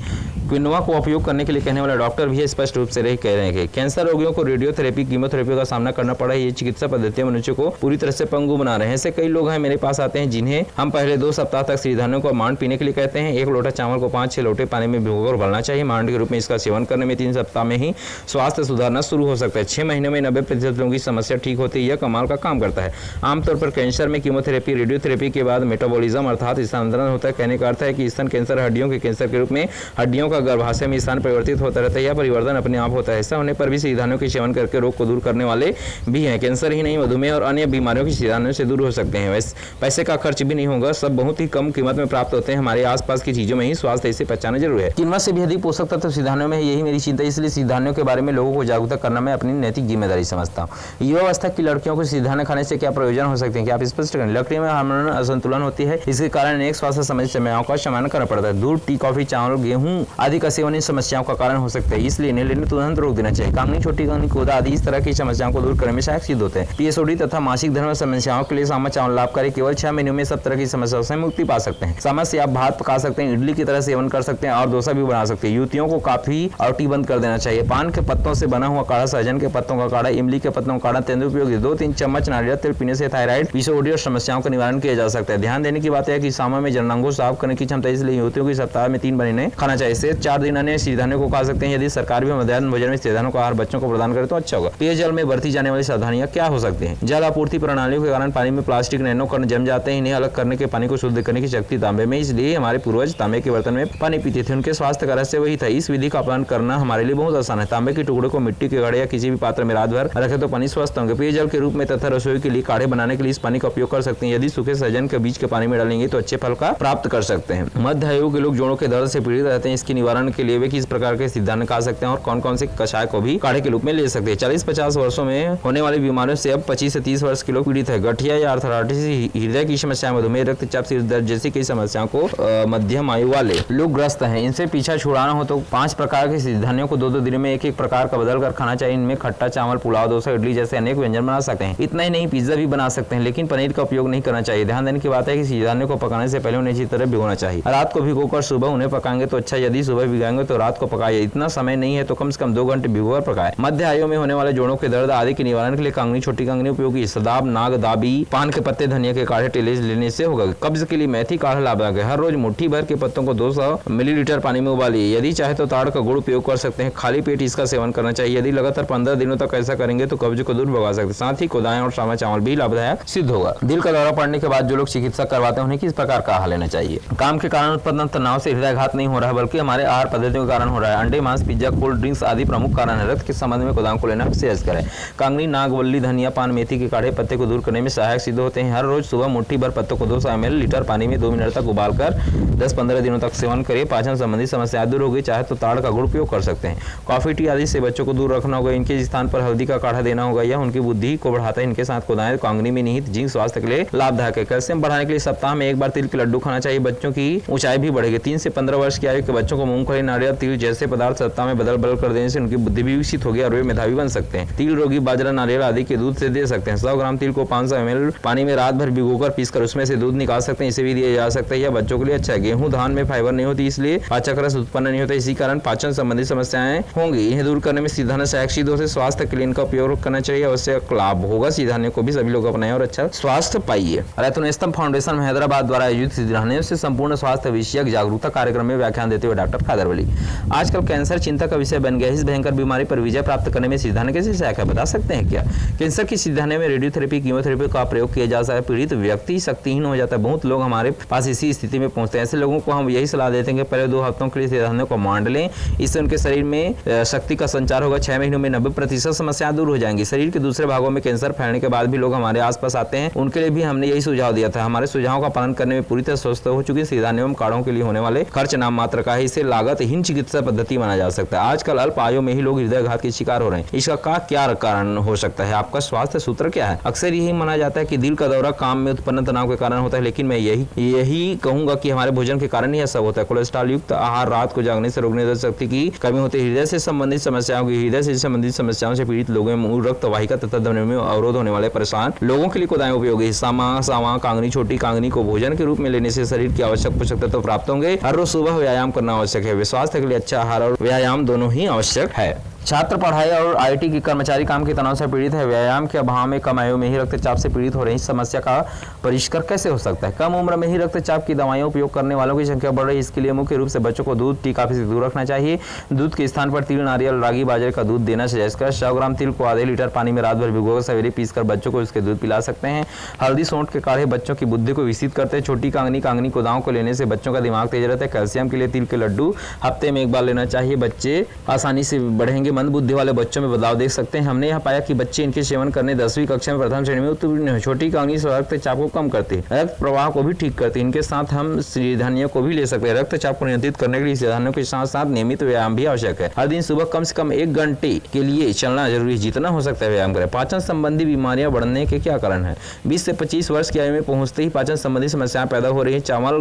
क्विनोआ को उपयोग करने के लिए कहने वाला डॉक्टर भी स्पष्ट रूप से रही कह रहे हैं कि कैंसर रोगियों को रेडियोथेरेपी, कीमोथेरेपी का सामना करना पड़ा है। ये चिकित्सा पद्धतियां मनुष्य को पूरी तरह से पंगु बना रहे हैं। ऐसे कई लोग हैं मेरे पास आते हैं जिन्हें हम पहले 2 सप्ताह तक सिरिधान्यों को मांड पीने के लिए कहते हैं। 1 लोटा चावल को 5-6 लोटे पानी में भिगोकर उबालना चाहिए। मांड के रूप में इसका सेवन करने में 3 सप्ताह में ही स्वास्थ्य सुधारना शुरू हो सकता है। 6 महीने में 90% लोगों की समस्या ठीक होती है। यह कमाल का काम करता है। आमतौर पर कैंसर में कीमोथेरेपी, रेडियोथेरेपी के बाद मेटाबॉलिज्म अर्थात स्थानांतरण होता है। कहने का अर्थ है कि स्तन कैंसर हड्डियों के कैंसर के रूप में हड्डियों का गर्भाशय में स्थान परिवर्तित होता रहता है। यह परिवर्तन अपने आप होता है। ऐसा होने पर भी सिद्धांतों के सेवन करके रोग को दूर करने वाले भी हैं। कैंसर ही नहीं, मधुमेह और अन्य बीमारियों की सिद्धांतों से दूर हो सकते हैं। पैसे का खर्च भी नहीं होगा, सब बहुत ही कम कीमत में प्राप्त होते हैं। हमारे आसपास की चीजों में ही स्वास्थ्य इसे पहचाना जरूर है। किनवा से भी अधिक पोषक तत्व सिद्धांतों में है, यही मेरी चिंता है। इसलिए सिद्धांतों के बारे में लोगों को जागरूकता करना मैं अपनी नैतिक जिम्मेदारी समझता हूँ। युवावस्था की लड़कियों को सिद्धांत खाने से क्या प्रयोजन हो सकते हैं, क्या आप स्पष्ट करें? लकड़ी में हार्मोनल असंतुलन होती है, इसके कारण अनेक स्वास्थ्य समस्याओं का सामना करना पड़ता है। दूध, टी, कॉफी, चावल, गेहूं आदि का सेवन इन समस्याओं का कारण हो सकता है, इसलिए इन्हें लेने तुरंत रोक देना चाहिए। कांगनी, छोटी कांगनी, कोदा आदि इस तरह की समस्याओं को दूर करने में सहायक सिद्ध होते हैं। पीएसओडी तथा मासिक धर्म समस्याओं के लिए सामा चावल लाभकारी। केवल 6 महीनों में सब तरह की समस्याओं से मुक्ति पा सकते हैं। सामा से आप भात पका सकते हैं, इडली की तरह सेवन कर सकते हैं और डोसा भी बना सकते हैं। युवतियों को काफी और टी बंद कर देना चाहिए। पान के पत्तों से बना हुआ काढ़ा, सहजन के पत्तों का काढ़ा, इमली के पत्तों का काढ़ा, तेंदुआ उपयोगी 2-3 चम्मच नारियल तेल पीने से थायराइड, पीसीओडी और समस्याओं का निवारण किया जा सकता है। ध्यान देने की बात है कि सामा में जननांगों साफ करने की क्षमता, इसलिए युवतियों की सप्ताह में 3 बार इन्हें खाना चाहिए। इससे 4 दिन अन्य सिद्धांतों को खा सकते हैं। यदि सरकार भी मध्याह्न भोजन में सिद्धांतों का आहार बच्चों को प्रदान करे तो अच्छा होगा। पेयजल में बरती जाने वाली सावधानियां क्या हो सकती हैं? जल आपूर्ति प्रणालियों के कारण पानी में प्लास्टिक, नैनो कण जम जाते हैं। इन्हें अलग करने के पानी को शुद्ध करने की शक्ति तांबे में, इसलिए हमारे पूर्वज तांबे के बर्तन में पानी पीते थे। उनके स्वास्थ्य का रहस्य वही था। इस विधि का पालन करना हमारे लिए बहुत आसान है। तांबे के टुकड़े को मिट्टी के घड़े या किसी भी पात्र में रात भर रखे तो पानी स्वस्थ होंगे। पेयजल के रूप में तथा रसोई के लिए काढ़े बनाने के लिए इस पानी का उपयोग कर सकते हैं। यदि सूखे सहजन के बीज के पानी में डालेंगे तो अच्छे फल का प्राप्त कर सकते हैं। मध्य आयु के लोग जोड़ों के दर्द से पीड़ित रहते हैं। इसके निवारण के लिए वे किस प्रकार के सिद्धांत खा सकते हैं और कौन कौन से कषाय को भी काढ़े के रूप में ले सकते हैं? 40-50 वर्षों में होने वाली बीमारियों से अब 25 से 30 वर्ष के लोग पीड़ित है। गठिया या आर्थराइटिस, हृदय की समस्या, मधुमेह, रक्तचाप, सिर दर्द जैसी कई समस्याओं को मध्यम आयु वाले लोग ग्रस्त हैं। इनसे पीछा छुड़ाना हो तो 5 प्रकार के सिद्धांतों को 2-2 दिन में एक प्रकार का बदल कर खाना चाहिए। इनमें खट्टा चावल, पुलाव, डोसा, इडली जैसे अनेक व्यंजन बना सकते हैं। इतना ही नहीं, पिज्जा भी बना सकते हैं, लेकिन पनीर का उपयोग नहीं करना चाहिए। ध्यान देने की बात है कि सिद्धांतों को पकाने से पहले उन्हें अच्छी तरह भिगोना चाहिए। रात को भिगोकर सुबह उन्हें पकाएंगे तो अच्छा। यदि सुबह सुबह भिगाएंगे तो रात को पकाइए। इतना समय नहीं है तो कम से कम 2 घंटे भिगोकर पकाएं। मध्य आयु में होने वाले जोड़ों के दर्द आदि के निवारण के लिए कांगनी, छोटी कांगनी उपयोगी। सदाब, नाग दाबी, पान के पत्ते, धनिया के काढ़े टेले लेने से होगा। कब्ज के लिए मेथी काढ़ा लाभदायक है। हर रोज मुट्ठी भर के पत्तों को 200 मिलीलीटर पानी में उबालिए। यदि चाहे तो ताड़ का गुड़ उपयोग कर सकते हैं। खाली पेट इसका सेवन करना चाहिए। यदि लगातार 15 दिनों तक ऐसा करेंगे तो कब्ज को दूर भगा सकते हैं। साथ ही कोदाएं और सामा चावल भी लाभदायक सिद्ध होगा। दिल का दौरा पड़ने के बाद जो लोग चिकित्सा करवाते हैं उन्हें किस प्रकार का आहार लेना चाहिए? काम के कारण उत्पन्न तनाव से हृदयाघात नहीं हो रहा है बल्कि हमारे आहार पद्धतियों के कारण हो रहा है। अंडे, मांस, पिज्जा, कोल्ड ड्रिंक्स आदि प्रमुख कारण है। रक्त के संबंध में कोदाम को लेना विशेष करें। कांगनी, नागवल्ली, धनिया, पान, मेथी के काढ़े पत्ते को दूर करने में सहायक सिद्ध होते हैं। हर रोज सुबह मुट्ठी भर पत्तों को 200 मिलीलीटर पानी में 2 मिनट तक उबालकर 10-15 दिनों तक सेवन करिए। पाचन संबंधी समस्याएं दूर होगी। चाहे तो ताड़ का गुड़ उपयोग कर सकते हैं। कॉफी, टी आदि से बच्चों को दूर रखना होगा। इनके स्थान पर हल्दी का काढ़ा देना होगा। यह उनकी बुद्धि को बढ़ाता है। इनके साथ कोदाएं, कांगनी में निहित जिंक स्वास्थ्य के लिए लाभदायक है। कैल्शियम बढ़ाने के लिए सप्ताह में 1 बार तिल के लड्डू खाना चाहिए। बच्चों की ऊंचाई भी बढ़ेगी। 3 से 15 वर्ष की आयु के बच्चों को मूंगफली, नारियल, तिल जैसे पदार्थ सप्ताह में बदल कर देने से उनकी बुद्धि भी विकसित होगी और वे मेधावी बन सकते हैं। तिल रोगी बाजरा, नारियल आदि के दूध से दे सकते हैं। 100 ग्राम तिल को 500 ml पानी में रात भर भिगोकर पीसकर उसमें से दूध निकाल सकते हैं। इसे भी दिया जा सकता है। यह बच्चों के लिए अच्छा है। गेहूं, धान में फाइबर नहीं होती इसलिए पाचक रस उत्पन्न नहीं होता। इसी कारण पाचन संबंधी समस्याएं होंगी। इन्हें दूर करने में सीधाना सहायक सिद्ध होते। स्वास्थ्य के लिए इनका उपयोग करना चाहिए। आवश्यक लाभ होगा। सीधाने को भी सभी लोग अपनाएं और अच्छा स्वास्थ्य पाइए। रत्नस्तंभ फाउंडेशन में हैदराबाद द्वारा आयोजित सीधाने से संपूर्ण स्वास्थ्य विषयक जागरूकता कार्यक्रम में व्याख्यान देते हुए डॉक्टर कादर वली, आजकल कैंसर चिंता का विषय बन गया है। इस भयंकर बीमारी पर विजय प्राप्त करने में सीधाने कैसे सहायक है बता सकते हैं क्या? कैंसर की सीधाने में रेडियोथेरेपी, कीमोथेरेपी का प्रयोग किया जा सकता है। पीड़ित व्यक्ति शक्तिहीन हो जाता है। बहुत लोग हमारे पास इसी स्थिति में पहुंचते हैं। ऐसे लोगों को हम यही सलाह देते हैं कि पहले 2 हफ्तों के लिए सीधाने को मान लें। इससे उनके शरीर में शक्ति का संचार होगा। 6 महीनों में 90% समस्याएं दूर हो जाएंगी। शरीर के दूसरे भागों में कैंसर फैलने के बाद भी लोग हमारे आसपास आते हैं। उनके लिए भी हमने यही सुझाव दिया था। हमारे सुझाव का पालन करने में पूरी तरह स्वस्थ हो चुकी सीधाने एवं काढ़ों के लिए होने वाले खर्च नाम मात्र का है। इसे लागतहीन चिकित्सा पद्धति माना जा सकता है। आजकल अल्प आयु में ही लोग हृदयाघात के शिकार हो रहे हैं। इसका क्या कारण हो सकता है? आपका स्वास्थ्य सूत्र क्या है? अक्सर यही माना जाता है कि दिल का दौरा काम में उत्पन्न तनाव के कारण होता है, लेकिन मैं यही कहूंगा कि हमारे भोजन के कारण ही सब होता है। कोलेस्ट्रॉल युक्त आहार, रात को जागने से रोगनिरोधक शक्ति की कमी होती है। हृदय से संबंधित समस्याओं से पीड़ित लोगों में रक्त वाहिका तथा धमनियों में अवरोध होने वाले परेशान लोगों के लिए कोदाएं उपयोगी। सामा, कांगनी, छोटी कांगनी को भोजन के रूप में लेने से शरीर की आवश्यक पोषक तत्व प्राप्त होंगे। हर रोज सुबह व्यायाम करना आवश्यक है। स्वास्थ्य के लिए अच्छा आहार और व्यायाम दोनों ही आवश्यक है। छात्र पढ़ाई और आईटी के कर्मचारी काम के तनाव से पीड़ित है। व्यायाम के अभाव में कम आयु में ही रक्तचाप से पीड़ित हो रही समस्या का परिष्कार कैसे हो सकता है? कम उम्र में ही रक्तचाप की दवाइयां उपयोग करने वालों की संख्या बढ़ रही है। इसके लिए मुख्य रूप से बच्चों को दूध, टी, कॉफी से दूर रखना चाहिए। दूध के स्थान पर तिल, नारियल, रागी, बाजरे का दूध देना सजेस्ट कर। 100 ग्राम तिल को आधे लीटर पानी में रात भर भिगोकर सवेरे पीसकर बच्चों को उसके दूध पिला सकते हैं। हल्दी, सौंठ के काढ़े बच्चों की बुद्धि को विकसित करते हैं। छोटी कांगनी कोदाओं को लेने से बच्चों का दिमाग तेज रहता है। कैल्शियम के लिए तिल के लड्डू हफ्ते में 1 बार लेना चाहिए। बच्चे आसानी से बढ़ेंगे। मंद बुद्धि वाले बच्चों में बदलाव देख सकते हैं। हमने यह पाया कि बच्चे इनके सेवन करने 10वीं कक्षा में प्रथम श्रेणी में उत्तीर्ण है। छोटी कांगनी से रक्तचाप को कम करती है, रक्त प्रवाह को भी ठीक करती है। इनके साथ हम सिरधानियों को भी ले सकते हैं। रक्तचाप को नियंत्रित करने के लिए सिरधानियों के साथ साथ नियमित व्यायाम भी आवश्यक है। हर दिन सुबह कम से कम 1 घंटे के लिए चलना जरूरी है। जितना हो सकता है व्यायाम करें। पाचन संबंधी बीमारियां बढ़ने के क्या कारण है? 20 से 25 वर्ष की आयु में पहुंचते ही पाचन संबंधी समस्याएं पैदा हो रही है। चावल,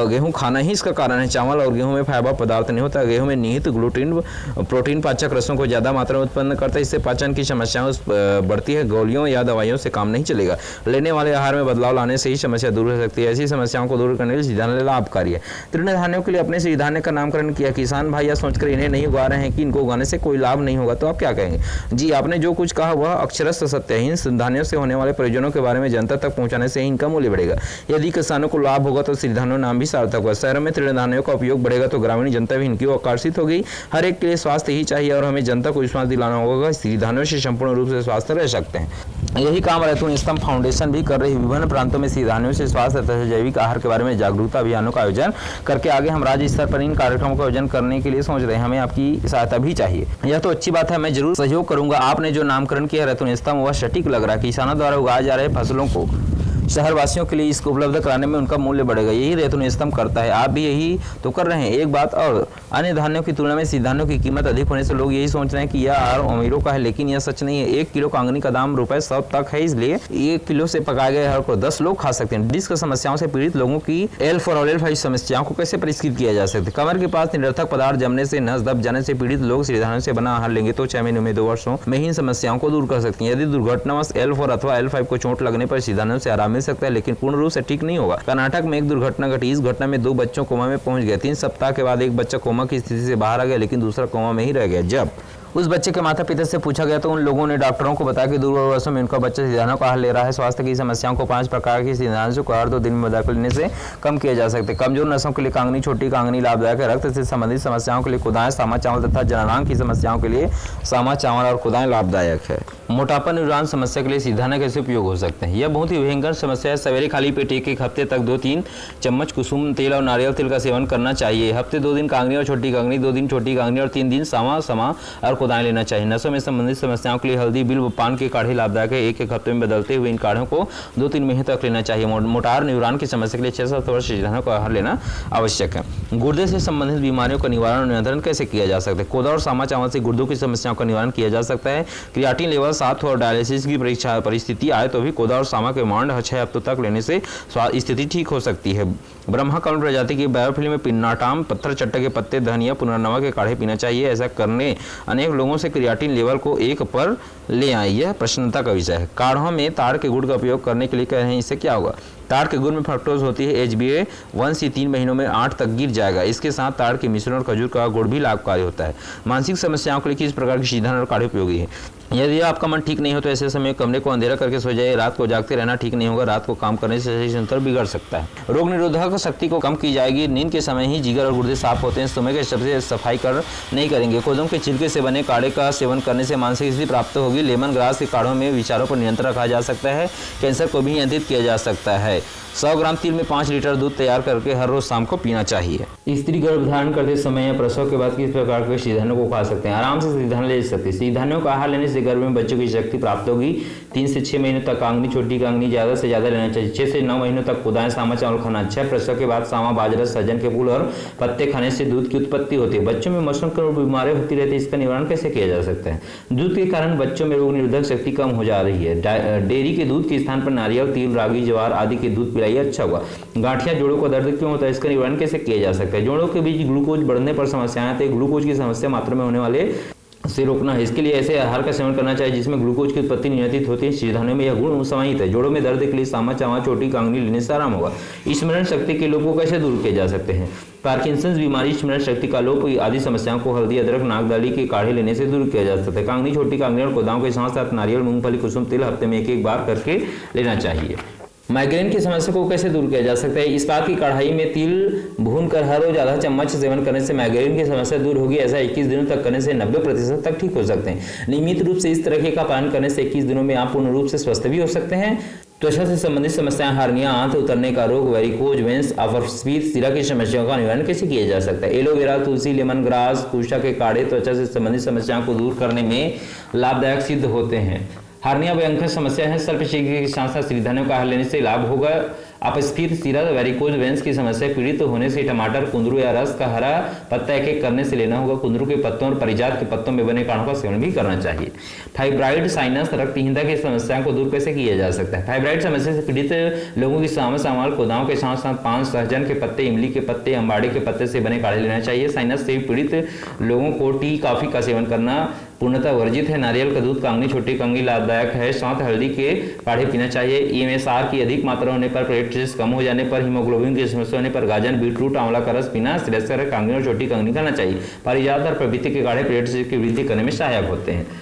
गेहूं खाना ही इसका कारण है। चावल और गेहूं में फाइबर पदार्थ नहीं होता। गेहूं में निहित ग्लूटीन, प्रोटीन पाचक रसों को ज्यादा मात्रा में उत्पन्न करता है। इससे पाचन की समस्याएं बढ़ती है। गोलियों या दवाइयों से काम नहीं चलेगा। लेने वाले आहार में बदलाव लाने से ही समस्या दूर हो सकती है। ऐसी समस्याओं को दूर करने के लिए सिरधान्य लाभकारी है। तृणधान्यों के लिए अपने सिरधान्य का नामकरण किया। किसान भाई यह सोचकर इन्हें नहीं उगा रहे हैं कि इनको उगाने से कोई लाभ नहीं होगा, तो आप क्या कहेंगे? जी, आपने जो कुछ कहा वह अक्षरशः सत्य है। इन सिरधान्यों से होने वाले प्रयोजनों के बारे में जनता तक पहुंचाने से इनका मूल्य बढ़ेगा। यदि किसानों को लाभ होगा तो सिरधान्यों नाम भी सार्थक होगा। शहरों में तृणधान्यों का उपयोग बढ़ेगा तो ग्रामीण जनता भी इनकी ओर आकर्षित होगी। हर एक के लिए स्वास्थ्य ही चाहिए और हमें जनता को विश्वास दिलाना होगा। सिरधान्यों से संपूर्ण रूप से स्वास्थ्य रह सकते हैं। यही काम रत्नस्तंभ फाउंडेशन भी कर रही। विभिन्न प्रांतों में सिरधान्यों से स्वास्थ्य तथा जैविक आहार के बारे में जागरूकता अभियानों का आयोजन करके आगे हम राज्य स्तर पर इन कार्यक्रमों का आयोजन करने के लिए सोच रहे हैं। हमें आपकी सहायता भी चाहिए। यह तो अच्छी बात है, मैं जरूर सहयोग करूंगा। आपने जो नामकरण किया रत्नस्तंभ वह सटीक लग रहा है। किसानों द्वारा उगाए जा रहे फसलों को शहरवासियों के लिए इसको उपलब्ध कराने में उनका मूल्य बढ़ेगा। यही रत्नस्तंभ करता है। आप भी यही तो कर रहे हैं। एक बात और, अन्य धान्यों की तुलना में सिरधान्यों की कीमत अधिक होने से लोग यही सोच रहे हैं कि यह आहार अमीरों का है, लेकिन यह सच नहीं है। 1 किलो कांगनी का दाम ₹100 तक है, इसलिए 1 किलो से पकाए गए आहार को 10 लोग खा सकते हैं। डिस्क समस्याओं से पीड़ित लोगों की L4 और L5 समस्याओं को कैसे परिष्कृत किया जा सकता है? कमर के पास निरर्थक पदार्थ जमने से, नस दब जाने से पीड़ित लोग सिरधान्यों से बना आहार लेंगे तो 6 महीनों में 2 वर्षों में इन समस्याओं को दूर कर सकती हैं। यदि दुर्घटनावश L4 अथवा L5 को चोट लगने पर सिरधान्यों से आराम मिल मिल सकता है, लेकिन पूर्ण रूप से ठीक नहीं होगा। कर्नाटक में एक दुर्घटना घटी। इस घटना में 2 बच्चों कोमा में पहुंच गए। 3 सप्ताह के बाद एक बच्चा कोमा की स्थिति से बाहर आ गया, लेकिन दूसरा कोमा में ही रह गया। जब उस बच्चे के माता पिता से पूछा गया तो उन लोगों ने डॉक्टरों को बताया कि दूर वर्षों में उनका बच्चा सिद्धांतों का हल ले रहा है। स्वास्थ्य की समस्याओं को 5 प्रकार की सिद्धांतों को हर 2 दिन में बदल लेने से कम किया जा सकता है। कमजोर नसों के लिए कांगनी छोटी कांगनी लाभदायक है। रक्त से संबंधित समस्याओं के लिए कुदाएं, सामा चावल तथा जननांग की समस्याओं के लिए सामा चावल और कुदाएं लाभदायक है। मोटापा निवारण समस्या के लिए सिद्धांत कैसे उपयोग हो सकते हैं? यह बहुत ही भयंकर समस्या है। सवेरे खाली पेट एक हफ्ते तक 2-3 चम्मच कुसुम तेल और नारियल तेल का सेवन करना चाहिए। हफ्ते 2 दिन कांगनी और छोटी कांगनी, 2 दिन छोटी कांगनी और 3 दिन सामा और कुदाएं लेना चाहिए। नसों में संबंधित समस्याओं के लिए हल्दी, बिल्व, पान के काढ़े लाभदायक है। एक हफ्ते में बदलते हुए इन काढ़ों को 2-3 महीने तक लेना चाहिए। मोटार निवारण की समस्या के लिए 6-7 वर्ष सिद्धांतों का आहार लेना आवश्यक है। गुर्दे से संबंधित बीमारियों का निवारण और नियंत्रण कैसे किया जा सकता है? कोदा और सामा चावल से गुर्दों की समस्याओं का निवारण किया जा सकता है। क्रियाटिन लेवल 7 और डायलिसिस की परिस्थिति आए तो भी कोदा और सामा के मांड 6 हफ्तों तक लेने से स्थिति ठीक हो सकती है। ब्रह्मकमल प्रजाति की बायोफिल्म में पिन्नाटाम, पत्थर चट्टा के पत्ते, धनिया, पुनर्नवा के काढ़े पीना चाहिए। ऐसा करने अनेक लोगों से क्रियाटिन लेवल को 1 पर ले आए। यह प्रश्नता का विषय है। काढ़ों में ताड़ के गुड़ का उपयोग करने के लिए कह रहे हैं, इससे क्या होगा? ताड़ के गुड़ में फ्रक्टोज होती है। HbA1c से 3 महीनों में 8 तक गिर जाएगा। इसके साथ ताड़ के मिश्रण और खजूर का गुड़ भी लाभकारी होता है। मानसिक समस्याओं के लिए किस प्रकार की सिद्धांत और काढ़े उपयोगी है? यदि आपका मन ठीक नहीं हो तो ऐसे समय कमरे को अंधेरा करके सो जाए। रात को जागते रहना ठीक नहीं होगा। रात को काम करने से शरीर संतुलन बिगड़ सकता है। रोग निरोधक शक्ति को कम की जाएगी। नींद के समय ही जिगर और गुर्दे साफ होते हैं। समय के सबसे सफाई नहीं करेंगे। कोदम के छिलके से बने काढ़े का सेवन करने से मानसिक स्थिति प्राप्त होगी। लेमन ग्रास के काढ़ों में विचारों पर नियंत्रण रखा जा सकता है। कैंसर को भी नियंत्रित किया जा सकता है। 100 ग्राम तिल में 5 लीटर दूध तैयार करके हर रोज शाम को पीना चाहिए। स्त्री गर्भधारण करते समय या प्रसव के बाद किस प्रकार के सिद्धांतों को खा सकते हैं? आराम से सिद्धांत ले सकते हैं। सिद्धांतों का आहार लेने से गर्भ में बच्चों की शक्ति प्राप्त होगी। 3 से 6 महीनों तक कांगनी छोटी कांगनी ज्यादा से ज्यादा लेना चाहिए। 6 से 9 महीनों तक कुदाएं, सामा चावल खाना अच्छा है। प्रसव के बाद सामा, बाजरा, सहजन के फूल और पत्ते खाने से दूध की उत्पत्ति होती है। बच्चों में मौसम की बीमारियां होती रहती है, इसका निवारण कैसे किया जा सकता है? दूध के कारण बच्चों में रोग निरोधक शक्ति कम हो जा रही है। डेयरी के दूध के स्थान पर नारियल, तिल, रागी, ज्वार आदि के दूध पिलाइए, अच्छा होगा। गांठिया, जोड़ों का दर्द क्यों होता है? इसका निवारण कैसे किया जा सकता है? जोड़ों के बीच ग्लूकोज बढ़ने पर समस्याएं आती है। ग्लूकोज की समस्या मात्रा में होने वाले से रोकना है। इसके लिए ऐसे आहार का सेवन करना चाहिए जिसमें ग्लूकोज की उत्पत्ति नियंत्रित होती है। सिद्धांतों में यह गुण समाहित है। जोड़ों में दर्द के लिए सामा चावल छोटी कांगनी लेने से आराम होगा। स्मरण शक्ति के लोगों को कैसे दूर किए जा सकते हैं? पार्किंसंस बीमारी, स्मरण शक्ति का लोप आदि समस्याओं को हल्दी, अदरक, नागदाली के काढ़े लेने से दूर किया जा सकता है। कांगनी छोटी कांगनी और कोदाओं के साथ साथ नारियल, मूंगफली, कुसुम तेल हफ्ते में 1-1 बार करके लेना चाहिए। माइग्रेन की समस्या को कैसे दूर किया जा सकता है? इस्पात की कढ़ाई में तिल भूनकर हर रोज आधा चम्मच सेवन करने से माइग्रेन की समस्या दूर होगी। ऐसा 21 दिनों तक करने से 90% तक ठीक हो सकते हैं। नियमित रूप से इस तरह का पालन करने से 21 दिनों में आप पूर्ण रूप से स्वस्थ भी हो सकते हैं। त्वचा से संबंधित समस्याएं, हार्निया, आंत उतरने का रोग, वेरिकोज वेंस, अपस्फीत सिरा की समस्याओं का निवारण कैसे किया जा सकता है? एलोवेरा, तुलसी, लेमन ग्रास, कुशा के काढ़े त्वचा से संबंधित समस्याओं को दूर करने में लाभदायक सिद्ध होते हैं। हार्निया भयंकर समस्या है। सर्पचिकित्सा के साथ साथ सिद्धांतों का आहार लेने से लाभ होगा। अपस्फीत सिरा, वेरिकोज वेंस की समस्या पीड़ित होने से टमाटर, कुंदरू या रस का हरा पत्ता 1-1 करने से लेना होगा। कुंदरू के पत्तों और परिजात के पत्तों में बने काढ़ों का सेवन भी करना चाहिए। फाइब्राइड, साइनस, रक्तहीनता की समस्याओं को दूर कैसे किया जा सकता है? फाइब्राइड समस्या से पीड़ित लोगों की सामा चावल, कोदाओं के साथ साथ पान, सहजन के पत्ते, इमली के पत्ते, अम्बाड़े के पत्ते से बने काढ़े लेना चाहिए। साइनस से पीड़ित लोगों को टी, कॉफी का सेवन करना पूर्णतः वर्जित है। नारियल का दूध, कांगनी छोटी कांगनी लाभदायक है। साथ हल्दी के काढ़े पीना चाहिए। EMSR की अधिक मात्रा होने पर, प्लेटलेट्स कम हो जाने पर, हीमोग्लोबिन की समस्या होने पर गाजर, बीटरूट, आंवला का रस पीना श्रेयस्कर है। कांगनी और छोटी कांगनी खाना चाहिए। पारिजात और प्रवृत्ति के काढ़े प्लेटलेट्स की वृद्धि करने में सहायक होते हैं।